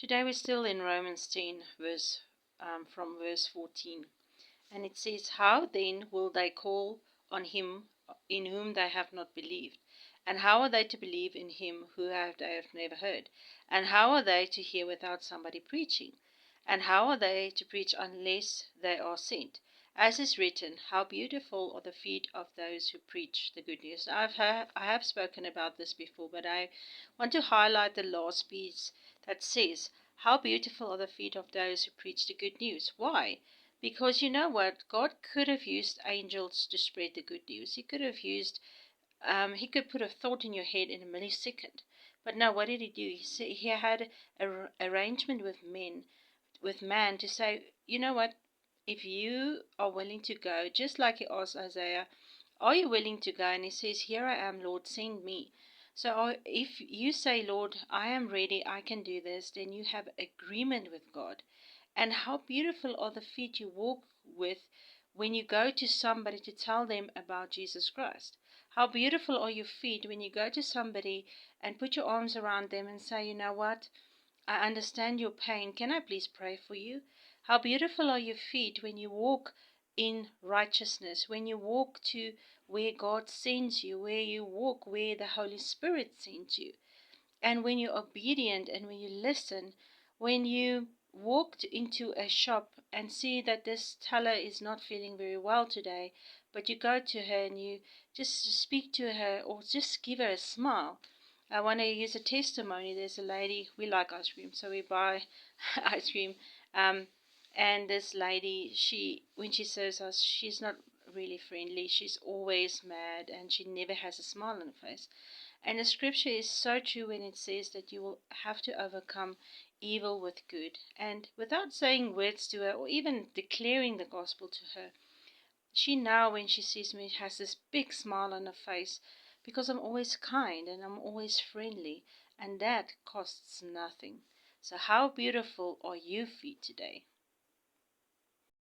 Today we're still in Romans 10, from verse 14. And it says, "How then will they call on him in whom they have not believed? And how are they to believe in him they have never heard? And how are they to hear without somebody preaching? And how are they to preach unless they are sent? As is written, how beautiful are the feet of those who preach the good news." Now, I have spoken about this before, but I want to highlight the last piece that says, "How beautiful are the feet of those who preach the good news." Why? Because you know what? God could have used angels to spread the good news. He could have he could put a thought in your head in a millisecond. But no, what did he do? He had an arrangement with man to say, you know what? If you are willing to go, just like he asked Isaiah, are you willing to go? And he says, here I am, Lord, send me. So if you say, Lord, I am ready, I can do this, then you have agreement with God. And how beautiful are the feet you walk with when you go to somebody to tell them about Jesus Christ. How beautiful are your feet when you go to somebody and put your arms around them and say, you know what? I understand your pain. Can I please pray for you? How beautiful are your feet when you walk in righteousness, when you walk to where God sends you, where you walk where the Holy Spirit sends you. And when you're obedient and when you listen, when you walked into a shop and see that this teller is not feeling very well today, but you go to her and you just speak to her or just give her a smile. I want to use a testimony. There's a lady, we like ice cream, so we buy ice cream. And this lady, when she serves us, she's not really friendly. She's always mad and she never has a smile on her face. And the scripture is so true when it says that you will have to overcome evil with good. And without saying words to her or even declaring the gospel to her, she now, when she sees me, has this big smile on her face because I'm always kind and I'm always friendly. And that costs nothing. So how beautiful are your feet today?